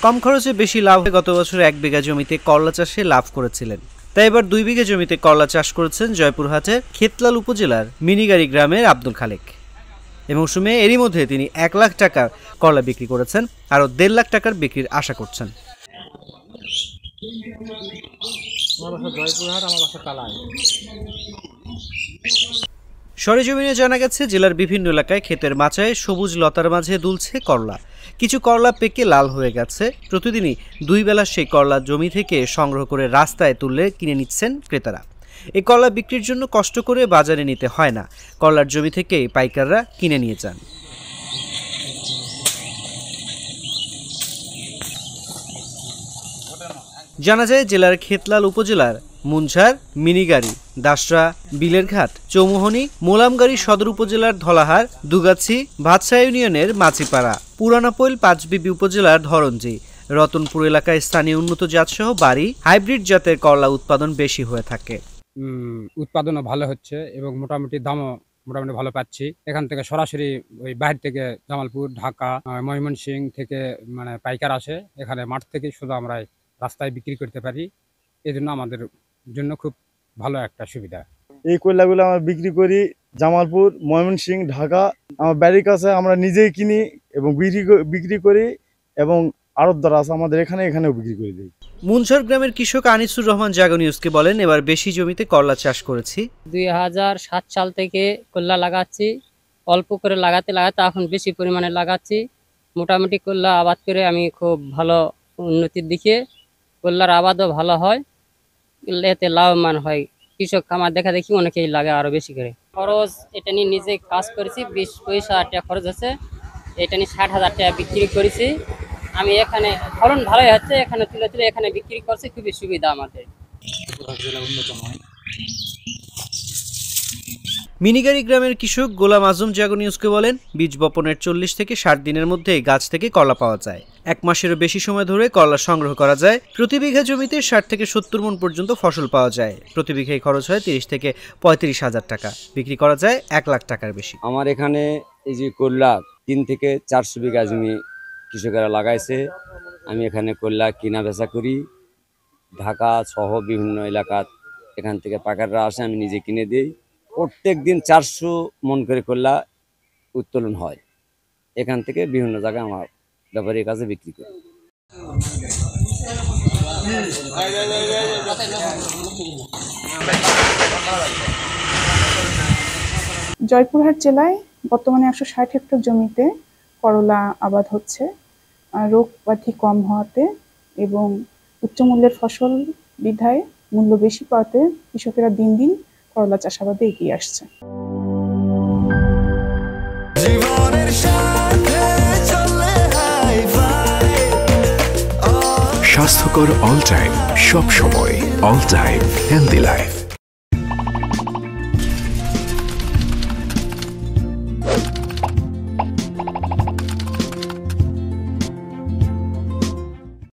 কম খরচে বেশি লাভ গত বছর 1 বিঘা জমিতে করলা চাষে লাভ করেছিলেন। তাই এবার 2 বিঘা জমিতে করলা চাষ করেছেন জয়পুরহাটের খেতলাল উপজেলার মিনিগাড়ি গ্রামের আব্দুল খালেক। এই মৌসুমে এরই মধ্যে তিনি 1 লাখ টাকার করলা বিক্রি করেছেন, আরও 1.5 লাখ টাকার বিক্রির আশা করছেন। সরেজমিনে জানা গেছে জেলার বিভিন্ন এলাকায় ক্ষেতের মাচায় সবুজ লতার মাঝে দুলছে করলা। কিছু করলা পেকে লাল হয়ে গেছে। প্রতিদিনই 2 বেলা সেই করলা জমি থেকে সংগ্রহ করে রাস্তায় তুলে কিনে নিচ্ছেন ক্রেতারা। এই করলা বিক্রির জন্য কষ্ট করে বাজারে নিতে হয় না, করলার জমি থেকেই পাইকাররা কিনে নিয়ে যান। জানা যায় জেলার খেতলাল উপজেলার মুনঝার, মিনিগাড়ি, দাসরা, বিলেরঘাট, চৌমোহনী, মোলামগাড়ি সদর উপজেলার ধলাহার, দুগাছি, ভাতসা ইউনিয়নের মাছিপাড়া, পুরানাপৈল, পাঁচবিবি উপজেলার ধরঞ্জি, রতনপুর এলাকায় স্থানীয় উন্নত জাতসহ বাড়ি হাইব্রিড জাতের করলা উৎপাদন বেশি হয়ে থাকে। উৎপাদনও ভালো হচ্ছে এবং মোটামুটি দামও মোটামুটি ভালো পাচ্ছি। এখান থেকে সরাসরি ওই বাইরে থেকে জামালপুর, ঢাকা, ময়মনসিংহ থেকে মানে পাইকার আসে। এখানে মাঠ থেকে শুধু আমরা রাস্তায় বিক্রি করতে পারি। এই জন্য আমাদের জন্য খুব ভালো একটা সুবিধা। এই কয়লাগুলো আমরা বিক্রি করি জামালপুর, ময়মনসিংহ, ঢাকা। আমার বাড়ির কাছে আমরা নিজেই কিনি এবং বিক্রি করি এবং আড়তদার আছে আমাদের এখানেও বিক্রি করে দিই। মুনঝার গ্রামের কৃষক আনিসুর রহমান জাগো নিউজকে বলেন, এবার বেশি জমিতে করলা চাষ করেছি। 2007 সাল থেকে করলা লাগাচ্ছি। অল্প করে লাগাতে এখন বেশি পরিমাণে লাগাচ্ছি। মোটামুটি করলা আবাদ করে আমি খুব ভালো উন্নতির দিকে। করলার আবাদও ভালো হয়, এতে লাভবান হয়। কৃষক খামার দেখা দেখি অনেকেই লাগে আরো বেশি করে। খরচ এটা নিয়ে নিজে কাজ করেছি, 20 পয়সা টাকা খরচ আছে। এটা নিয়ে 60,000 টাকা বিক্রি করেছি। আমি এখানে ফলন ভালোই হচ্ছে, এখানে তুলে এখানে বিক্রি করছি, খুবই সুবিধা আমাদের। মিনিগাড়ি গ্রামের কৃষক গোলাম আজম জাগো নিউজকে বলেন, বীজ বপনের 40 থেকে 60 দিনের মধ্যে গাছ থেকে করলা পাওয়া যায়। 1 মাসেরও বেশি সময় ধরে করলা সংগ্রহ করা যায়। প্রতি বিঘা জমিতে 60 থেকে 70 মণ পর্যন্ত ফসল পাওয়া যায়। প্রতি বিঘায় খরচ হয় 30 থেকে 35,000 টাকা। বিক্রি করা যায় 1 লাখ টাকার বেশি। আমার এখানে এই যে করলা 3 থেকে 400 বিঘা জমি কৃষকেরা লাগাইছে। আমি এখানে করলা কিনা বেচা করি। ঢাকা সহ বিভিন্ন এলাকা এখান থেকে পাইকাররা আসে, আমি নিজে কিনে দিই। প্রত্যেক দিন 400 মণ করে করলা উত্তোলন হয়। এখান থেকে বিভিন্ন জায়গায় আমার ব্যাপারীর কাছে বিক্রি করি। জয়পুরহাট জেলায় বর্তমানে 160 হেক্টর জমিতে করলা আবাদ হচ্ছে। রোগ ব্যাধি কম হওয়াতে এবং উচ্চমূল্যের ফসল বিধায় মূল্য বেশি পাওয়াতে কৃষকেরা দিন দিন করলা চাষাবাদে এগিয়ে আসছে। স্বাস্থ্যকর অল টাইম, সব সময় অল টাইম হেলদি লাইফ।